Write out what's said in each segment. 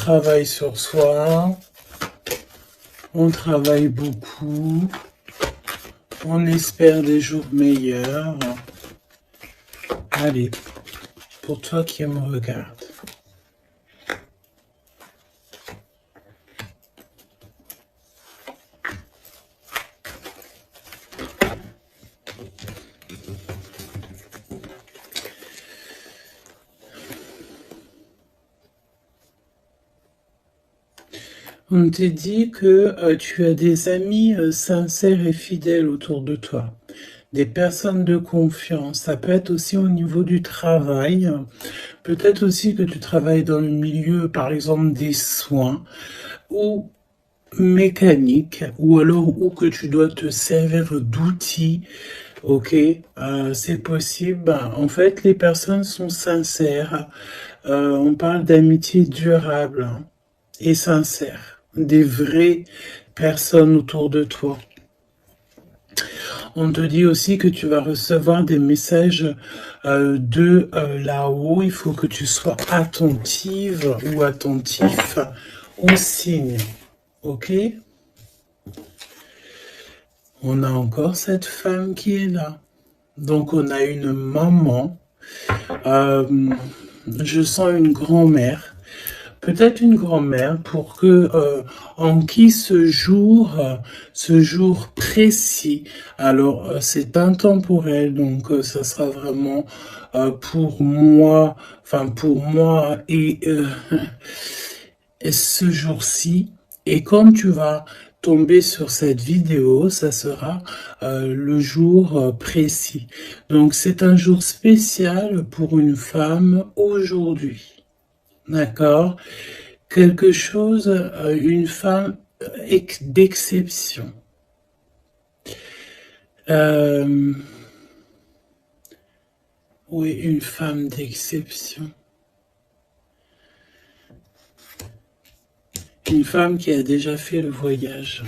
travaille sur soi, on travaille beaucoup, on espère des jours meilleurs. Allez, pour toi qui me regarde. On te dit que tu as des amis sincères et fidèles autour de toi, des personnes de confiance. Ça peut être aussi au niveau du travail. Peut-être aussi que tu travailles dans le milieu, par exemple, des soins ou mécanique, ou alors où que tu dois te servir d'outils. Ok, c'est possible. En fait, les personnes sont sincères. On parle d'amitié durable et sincère, des vraies personnes autour de toi. On te dit aussi que tu vas recevoir des messages de là-haut. Il faut que tu sois attentive ou attentif aux signes. Ok? On a encore cette femme qui est là. Donc on a une maman. Je sens une grand-mère. Peut-être une grand-mère pour que en qui ce jour précis. Alors c'est intemporel, donc ça sera vraiment pour moi, enfin pour moi et ce jour-ci. Et quand tu vas tomber sur cette vidéo, ça sera le jour précis. Donc c'est un jour spécial pour une femme aujourd'hui. D'accord? Quelque chose, une femme d'exception. Oui, une femme d'exception. Une femme qui a déjà fait le voyage.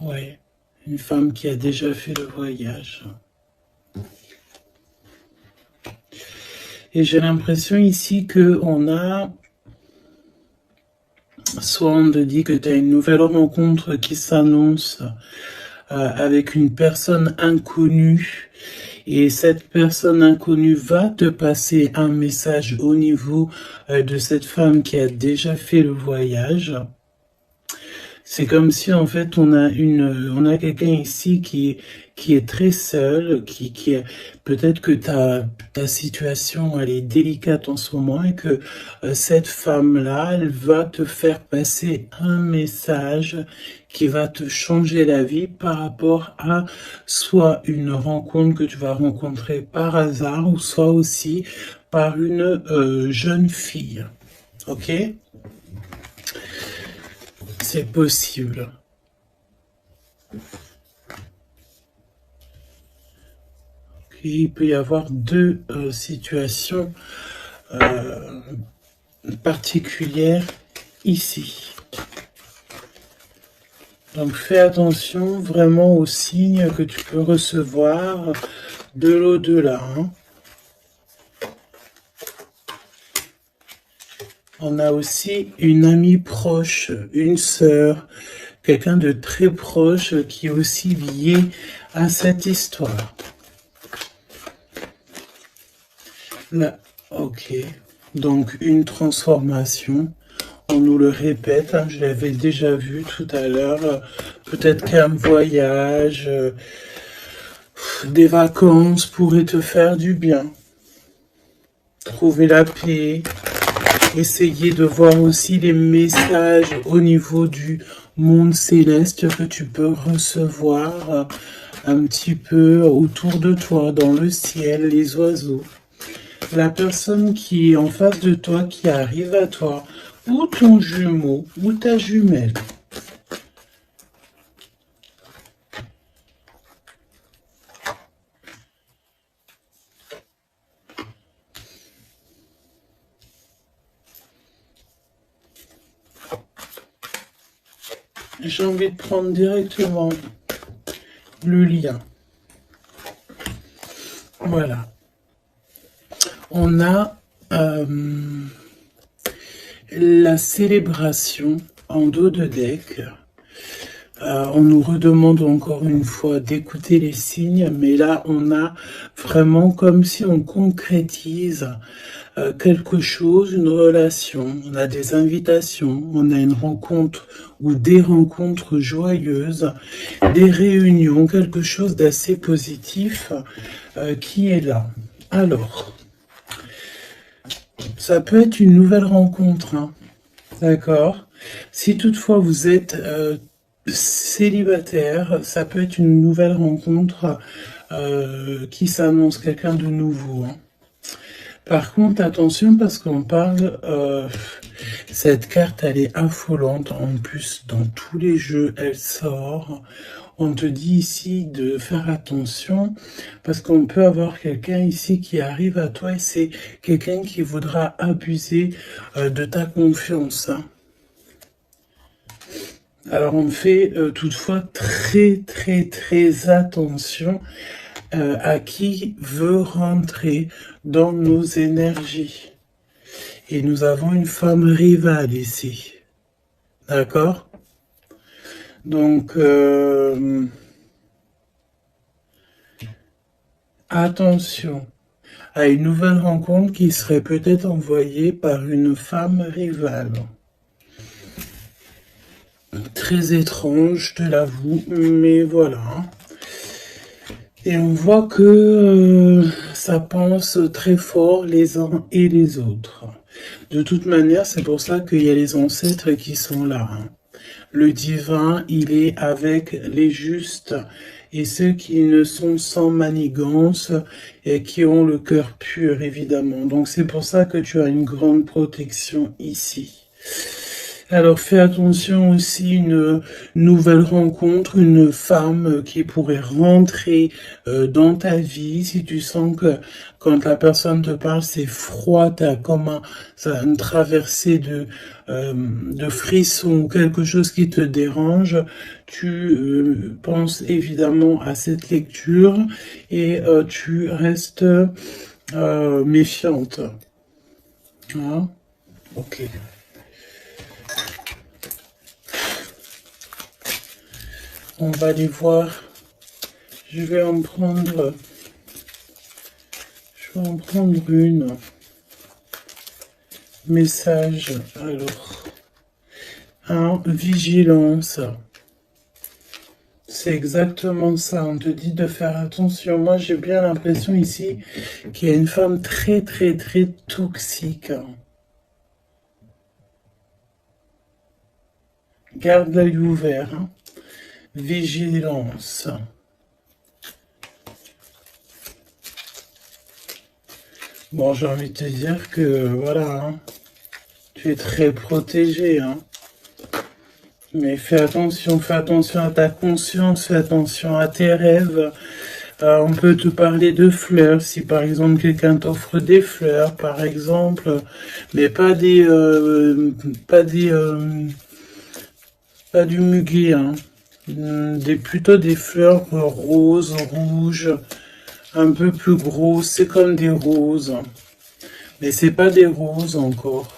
Oui, une femme qui a déjà fait le voyage. Et j'ai l'impression ici que on a... Soit on te dit que tu as une nouvelle rencontre qui s'annonce avec une personne inconnue. Et cette personne inconnue va te passer un message au niveau de cette femme qui a déjà fait le voyage. C'est comme si en fait on a quelqu'un ici qui est très seul, qui est peut-être que ta situation elle est délicate en ce moment et que cette femme-là, elle va te faire passer un message qui va te changer la vie par rapport à soit une rencontre que tu vas rencontrer par hasard ou soit aussi par une jeune fille. Ok? C'est possible. Il peut y avoir deux situations particulières ici. Donc fais attention vraiment aux signes que tu peux recevoir de l'au-delà. Hein. On a aussi une amie proche, une sœur, quelqu'un de très proche qui est aussi lié à cette histoire. Là, ok. Donc une transformation. On nous le répète, hein, je l'avais déjà vu tout à l'heure. Peut-être qu'un voyage, des vacances pourraient te faire du bien. Trouver la paix. Essayer de voir aussi les messages au niveau du monde céleste que tu peux recevoir un petit peu autour de toi, dans le ciel, les oiseaux. La personne qui est en face de toi, qui arrive à toi, ou ton jumeau, ou ta jumelle. J'ai envie de prendre directement le lien. Voilà. On a la célébration en dos de deck. On nous redemande encore une fois d'écouter les signes, mais là on a vraiment comme si on concrétise quelque chose, une relation, on a des invitations, on a une rencontre ou des rencontres joyeuses, des réunions, quelque chose d'assez positif qui est là. Alors, ça peut être une nouvelle rencontre, hein, d'accord? Si toutefois vous êtes célibataire, ça peut être une nouvelle rencontre qui s'annonce, quelqu'un de nouveau, hein. Par contre, attention parce qu'on parle, cette carte elle est affolante, en plus dans tous les jeux elle sort. On te dit ici de faire attention parce qu'on peut avoir quelqu'un ici qui arrive à toi et c'est quelqu'un qui voudra abuser de ta confiance, hein. Alors on fait toutefois très attention à qui veut rentrer dans nos énergies. Et nous avons une femme rivale ici. D'accord? Donc, attention à une nouvelle rencontre qui serait peut-être envoyée par une femme rivale. Très étrange, je te l'avoue, mais voilà. Et on voit que ça pense très fort les uns et les autres. De toute manière, c'est pour ça qu'il y a les ancêtres qui sont là, hein. Le divin, il est avec les justes et ceux qui ne sont sans manigance et qui ont le cœur pur, évidemment. Donc c'est pour ça que tu as une grande protection ici. Alors fais attention aussi, une nouvelle rencontre, une femme qui pourrait rentrer dans ta vie. Si tu sens que quand la personne te parle, c'est froid, tu as comme une traversée de frissons, quelque chose qui te dérange, tu penses évidemment à cette lecture et tu restes méfiante. Hein? Ok. On va aller voir. Je vais en prendre une. Message. Alors, vigilance. C'est exactement ça. On te dit de faire attention. Moi, j'ai bien l'impression ici qu'il y a une femme très toxique. Garde l'œil ouvert, hein. Vigilance. Bon, j'ai envie de te dire que, voilà, hein, tu es très protégé, hein. Mais fais attention à ta conscience, fais attention à tes rêves. On peut te parler de fleurs, si par exemple quelqu'un t'offre des fleurs, par exemple, mais pas du muguet, hein. Plutôt des fleurs roses, rouges, un peu plus grosses, c'est comme des roses. Mais c'est pas des roses encore.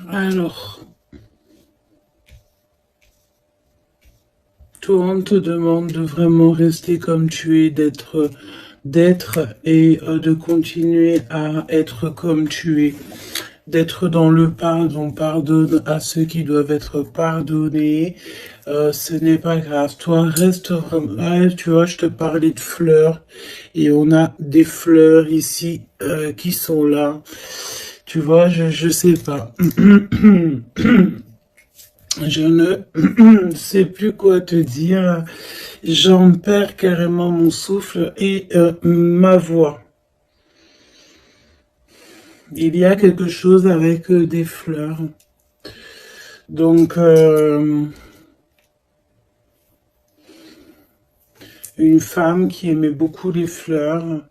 Alors, toi, on te demande de vraiment rester comme tu es, d'être et de continuer à être comme tu es, d'être dans le pardon, pardonne à ceux qui doivent être pardonnés. Ce n'est pas grave. Toi, reste vraiment. Tu vois, je te parlais de fleurs et on a des fleurs ici qui sont là. Tu vois, je sais pas. Je ne sais plus quoi te dire. J'en perds carrément mon souffle et ma voix. Il y a quelque chose avec des fleurs. Donc, une femme qui aimait beaucoup les fleurs.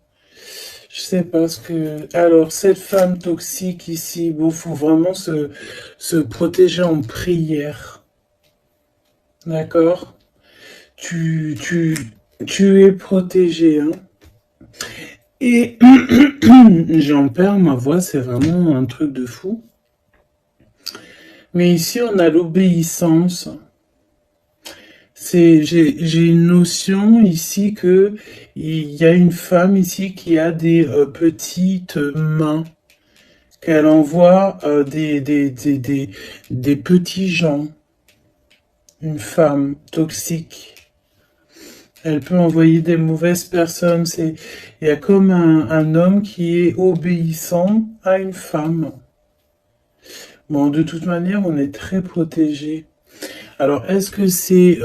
Je sais pas ce que... Alors, cette femme toxique ici, bon, faut vraiment se protéger en prière. D'accord? Tu, tu, tu es protégé, hein? Et j'en perds ma voix, c'est vraiment un truc de fou. Mais ici, on a l'obéissance. J'ai une notion ici que il y a une femme ici qui a des petites mains, qu'elle envoie des petits gens. Une femme toxique. Elle peut envoyer des mauvaises personnes. Il y a comme un homme qui est obéissant à une femme. Bon, de toute manière, on est très protégé. Alors, est-ce que c'est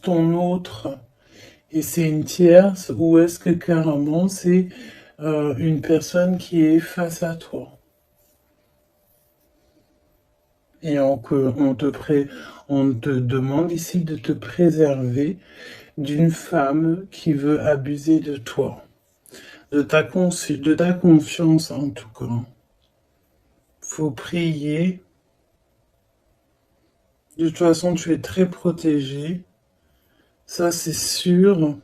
ton autre et c'est une tierce ou est-ce que carrément c'est une personne qui est face à toi? Et on te demande ici de te préserver d'une femme qui veut abuser de toi, de ta confiance en tout cas. Faut prier. De toute façon, tu es très protégé. Ça, c'est sûr.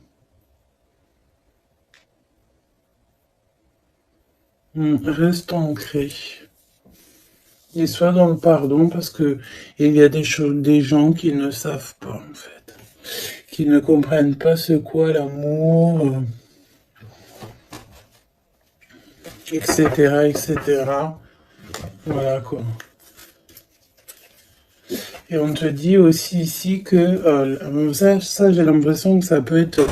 Reste ancré. Et sois dans le pardon parce que il y a des gens qui ne savent pas, en fait. Qui ne comprennent pas ce qu'est l'amour, etc., etc. Voilà, quoi. Et on te dit aussi ici que ça j'ai l'impression que ça peut être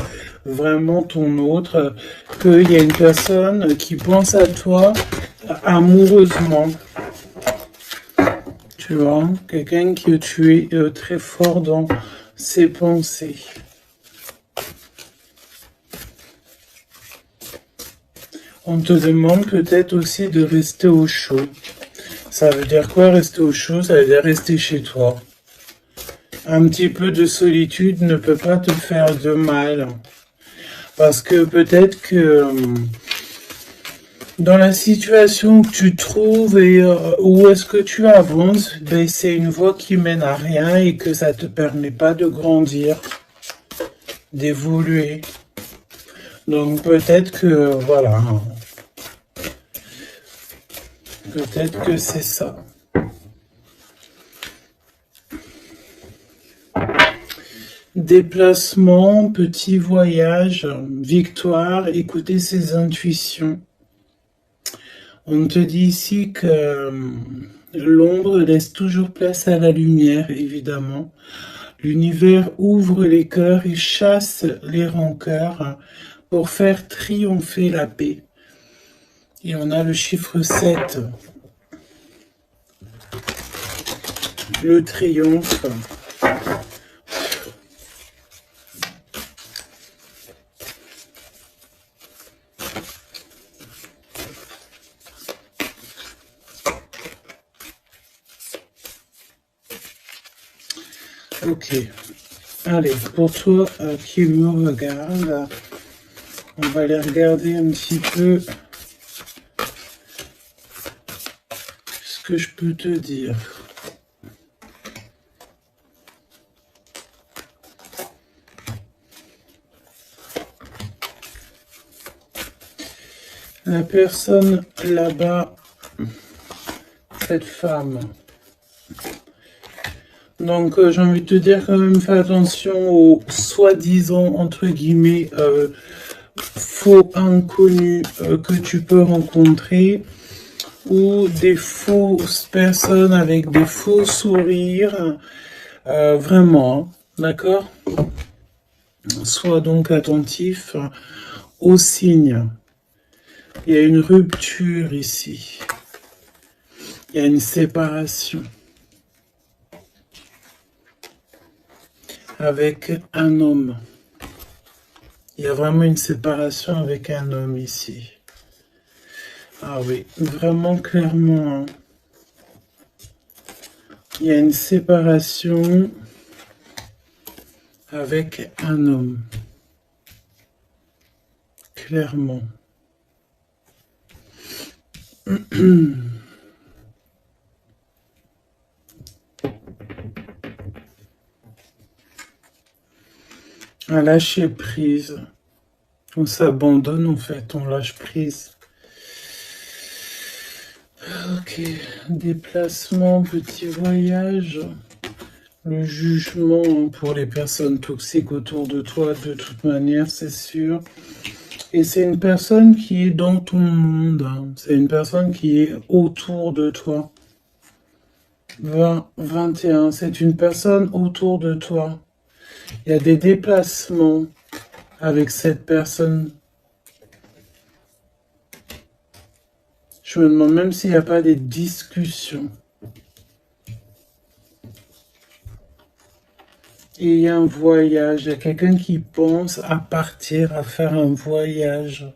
vraiment ton autre, qu'il y a une personne qui pense à toi amoureusement. Tu vois, quelqu'un que tu es très fort dans ses pensées. On te demande peut-être aussi de rester au chaud. Ça veut dire quoi rester au chaud? Ça veut dire rester chez toi. Un petit peu de solitude ne peut pas te faire de mal. Parce que peut-être que dans la situation que tu trouves et où est-ce que tu avances, ben, c'est une voie qui mène à rien et que ça te permet pas de grandir, d'évoluer. Donc peut-être que, voilà, peut-être que c'est ça. Déplacement, petit voyage, victoire, écouter ses intuitions. On te dit ici que l'ombre laisse toujours place à la lumière, évidemment. L'univers ouvre les cœurs et chasse les rancœurs pour faire triompher la paix. Et on a le chiffre 7. Le triomphe. Ok. Allez, pour toi qui me regarde, on va aller regarder un petit peu ce que je peux te dire. La personne là-bas, cette femme. Donc j'ai envie de te dire quand même, fais attention aux soi-disant, entre guillemets, faux inconnus que tu peux rencontrer ou des fausses personnes avec des faux sourires. Vraiment, d'accord? Sois donc attentif aux signes. Il y a une rupture ici. Il y a une séparation avec un homme. Il y a vraiment une séparation avec un homme ici. Ah oui, vraiment clairement. Hein. Il y a une séparation avec un homme. Clairement. Un lâcher prise. On s'abandonne en fait, on lâche prise. Ok, déplacement, petit voyage. Le jugement pour les personnes toxiques autour de toi, de toute manière, c'est sûr. Et c'est une personne qui est dans ton monde. C'est une personne qui est autour de toi. 20, 21, c'est une personne autour de toi. Il y a des déplacements avec cette personne. Je me demande même s'il n'y a pas des discussions. Et il y a un voyage. Il y a quelqu'un qui pense à partir, à faire un voyage.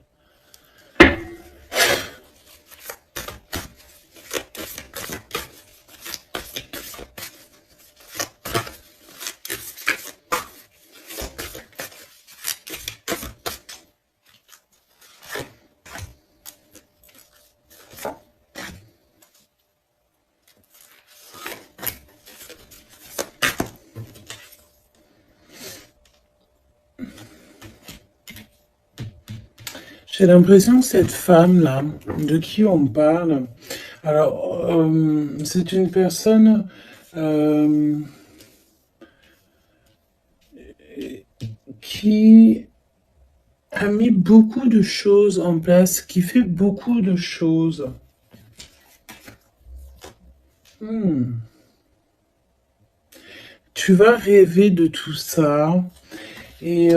J'ai l'impression que cette femme-là, de qui on parle, alors, c'est une personne qui a mis beaucoup de choses en place, qui fait beaucoup de choses. Tu vas rêver de tout ça et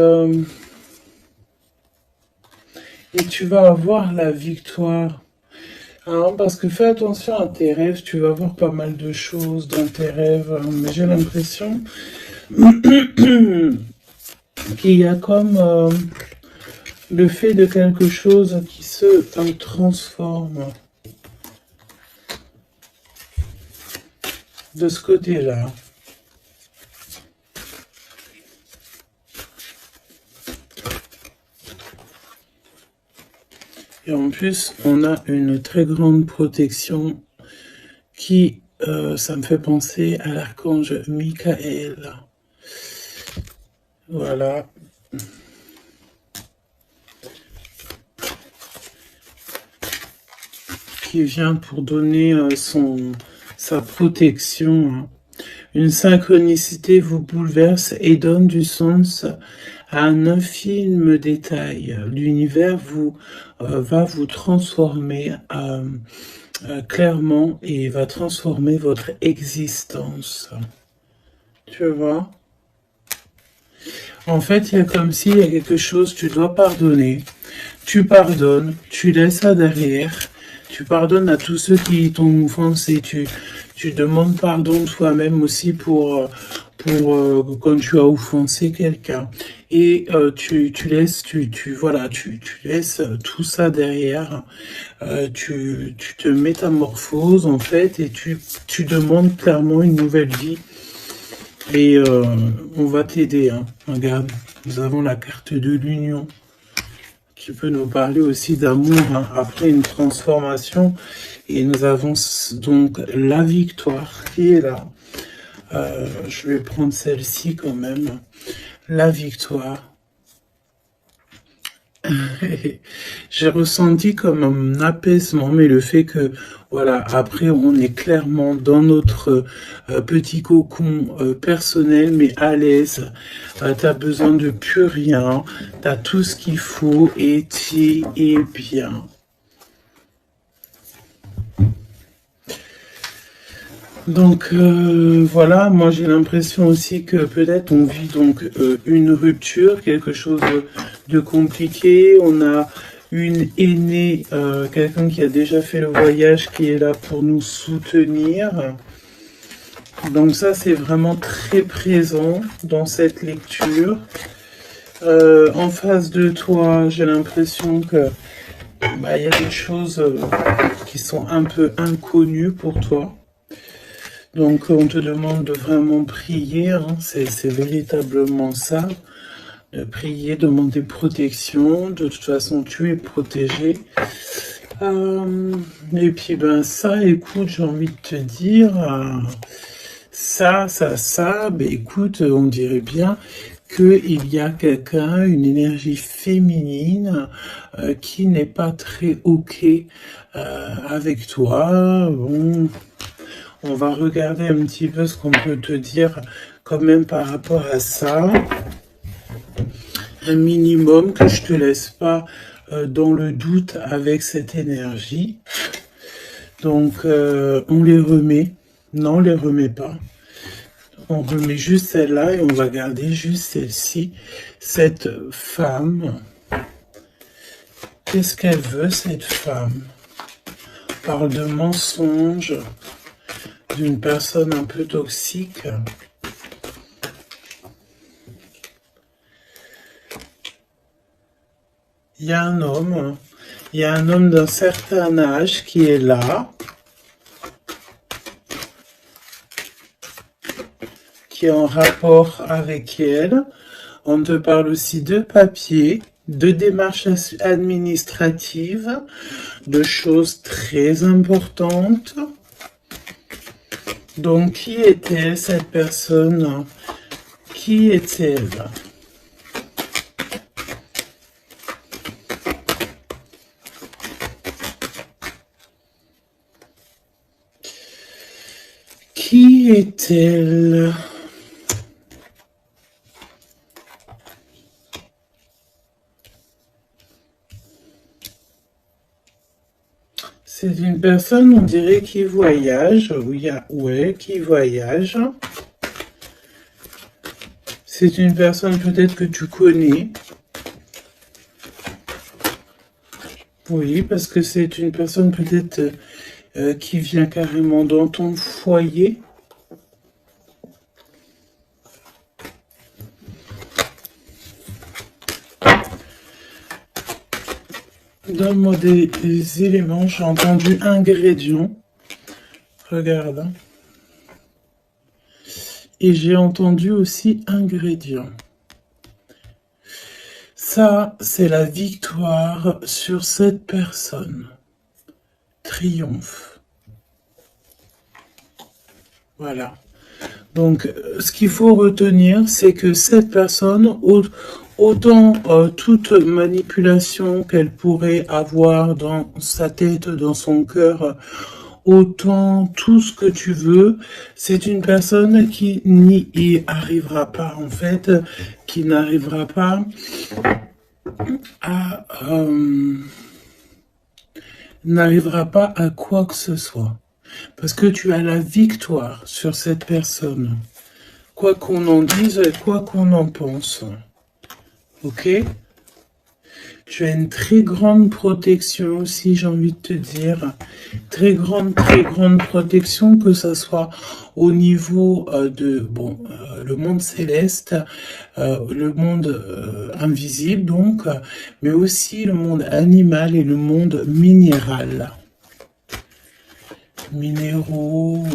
tu vas avoir la victoire. Hein, parce que fais attention à tes rêves, tu vas voir pas mal de choses dans tes rêves, mais j'ai l'impression qu'il y a comme le fait de quelque chose qui se transforme de ce côté-là. Et en plus, on a une très grande protection qui, ça me fait penser à l'archange Michael. Voilà. Qui vient pour donner sa protection. Hein. Une synchronicité vous bouleverse et donne du sens à un infime détail. L'univers va vous transformer clairement et va transformer votre existence. Tu vois? En fait, il y a comme s'il y a quelque chose, tu dois pardonner. Tu pardonnes, tu laisses ça derrière. Tu pardonnes à tous ceux qui t'ont offensé. Tu demandes pardon toi-même aussi pour quand tu as offensé quelqu'un. Et tu laisses, voilà, tu laisses tout ça derrière. Tu te métamorphoses en fait et tu demandes clairement une nouvelle vie. Et on va t'aider. Hein. Regarde, nous avons la carte de l'union qui peut nous parler aussi d'amour hein, après une transformation. Et nous avons donc la victoire qui est là. Je vais prendre celle-ci quand même. La victoire. J'ai ressenti comme un apaisement, mais le fait que, voilà, après on est clairement dans notre petit cocon personnel, mais à l'aise. T'as besoin de plus rien, t'as tout ce qu'il faut et tu es bien. Donc voilà, moi j'ai l'impression aussi que peut-être on vit donc une rupture, quelque chose de compliqué. On a une aînée, quelqu'un qui a déjà fait le voyage, qui est là pour nous soutenir. Donc ça c'est vraiment très présent dans cette lecture. En face de toi, j'ai l'impression que y a des choses qui sont un peu inconnues pour toi. Donc, on te demande de vraiment prier, hein, c'est véritablement ça. De prier, demander protection. De toute façon, tu es protégé. Et puis, ben ça, écoute, j'ai envie de te dire, ça, ben écoute, on dirait bien qu'il y a quelqu'un, une énergie féminine qui n'est pas très OK avec toi. Bon, on va regarder un petit peu ce qu'on peut te dire quand même par rapport à ça. Un minimum que je te laisse pas dans le doute avec cette énergie. Donc, on les remet. Non, on les remet pas. On remet juste celle-là et on va garder juste celle-ci. Cette femme, qu'est-ce qu'elle veut, cette femme? On parle de mensonge, d'une personne un peu toxique. Il y a un homme d'un certain âge qui est là, qui est en rapport avec elle. On te parle aussi de papier, de démarches administratives, de choses très importantes. Donc, qui est-elle, cette personne? Qui est-elle? Qui est-elle? C'est une personne, on dirait, qui voyage. Oui, ouais, qui voyage. C'est une personne peut-être que tu connais. Oui, parce que c'est une personne peut-être qui vient carrément dans ton foyer. Donne-moi des éléments. J'ai entendu ingrédients. Regarde. Et j'ai entendu aussi ingrédients. Ça, c'est la victoire sur cette personne. Triomphe. Voilà. Donc, ce qu'il faut retenir, c'est que cette personne, autant toute manipulation qu'elle pourrait avoir dans sa tête, dans son cœur, autant tout ce que tu veux, c'est une personne qui n'y arrivera pas, en fait, qui n'arrivera pas à quoi que ce soit. Parce que tu as la victoire sur cette personne. Quoi qu'on en dise et quoi qu'on en pense. Ok? Tu as une très grande protection aussi, j'ai envie de te dire. Très grande protection, que ce soit au niveau le monde céleste, le monde invisible donc, mais aussi le monde animal et le monde minéral. Minéraux,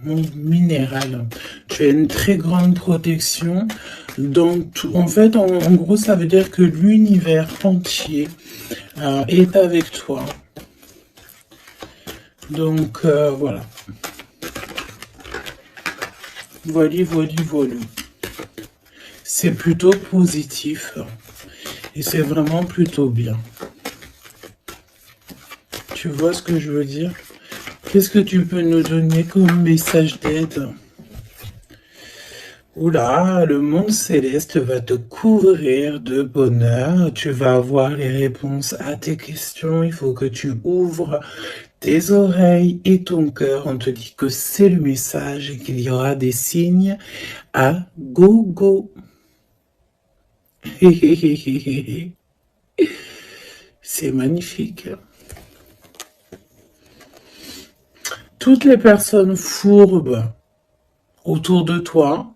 monde minéral. Tu as une très grande protection. Donc, en fait, en gros, ça veut dire que l'univers entier est avec toi. Donc, voilà. Voilà. C'est plutôt positif. Et c'est vraiment plutôt bien. Tu vois ce que je veux dire? Qu'est-ce que tu peux nous donner comme message d'aide? Oula, le monde céleste va te couvrir de bonheur. Tu vas avoir les réponses à tes questions. Il faut que tu ouvres tes oreilles et ton cœur. On te dit que c'est le message et qu'il y aura des signes à gogo. C'est magnifique. Toutes les personnes fourbes autour de toi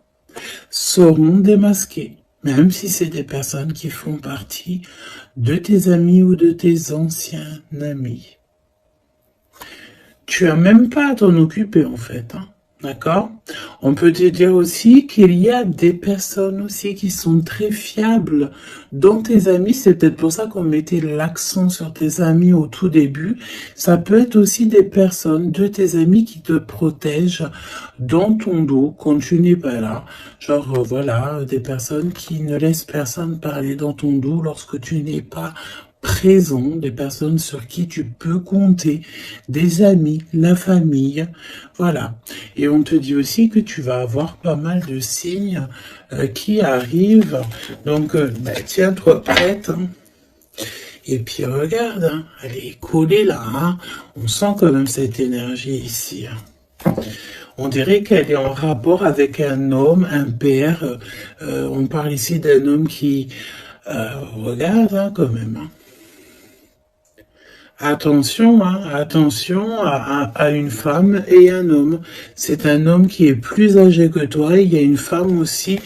seront démasquées, même si c'est des personnes qui font partie de tes amis ou de tes anciens amis. Tu as même pas à t'en occuper en fait. Hein. D'accord? On peut te dire aussi qu'il y a des personnes aussi qui sont très fiables dans tes amis. C'est peut-être pour ça qu'on mettait l'accent sur tes amis au tout début. Ça peut être aussi des personnes de tes amis qui te protègent dans ton dos quand tu n'es pas là. Genre, voilà, des personnes qui ne laissent personne parler dans ton dos lorsque tu n'es pas présent, des personnes sur qui tu peux compter, des amis, la famille, voilà. Et on te dit aussi que tu vas avoir pas mal de signes qui arrivent. Donc, tiens-toi prête. Hein. Et puis regarde, hein, elle est collée là. Hein. On sent quand même cette énergie ici. Hein. On dirait qu'elle est en rapport avec un homme, un père. On parle ici d'un homme qui regarde hein, quand même. Hein. Attention, hein, attention à une femme et un homme. C'est un homme qui est plus âgé que toi. Il y a une femme aussi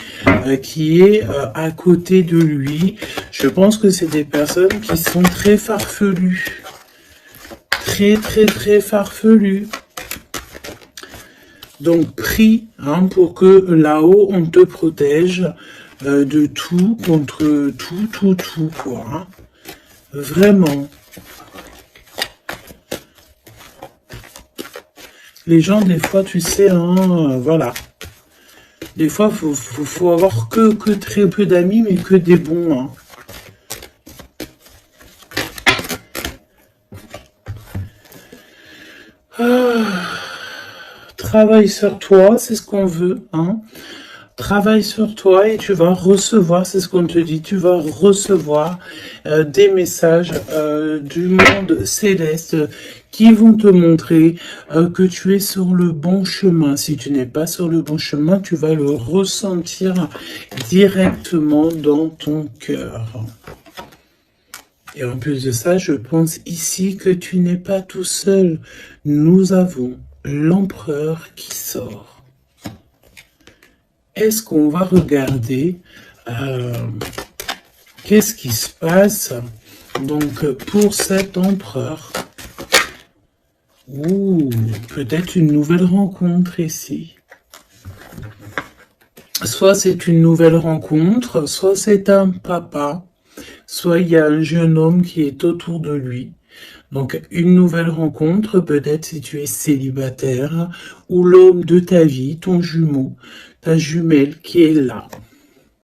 qui est à côté de lui. Je pense que c'est des personnes qui sont très farfelues. Très farfelues. Donc prie hein, pour que là-haut on te protège de tout, contre tout, quoi. Hein. Vraiment. Les gens, des fois, tu sais, hein, voilà. Des fois, faut avoir que très peu d'amis, mais que des bons. Hein. Travaille sur toi, c'est ce qu'on veut. Hein. Travaille sur toi et tu vas recevoir, c'est ce qu'on te dit, tu vas recevoir des messages du monde céleste qui vont te montrer que tu es sur le bon chemin. Si tu n'es pas sur le bon chemin, tu vas le ressentir directement dans ton cœur. Et en plus de ça, je pense ici que tu n'es pas tout seul. Nous avons l'empereur qui sort. Est-ce qu'on va regarder qu'est-ce qui se passe donc pour cet empereur? Ouh, peut-être une nouvelle rencontre ici. Soit c'est une nouvelle rencontre, soit c'est un papa, soit il y a un jeune homme qui est autour de lui. Donc, une nouvelle rencontre, peut-être si tu es célibataire, ou l'homme de ta vie, ton jumeau, ta jumelle qui est là.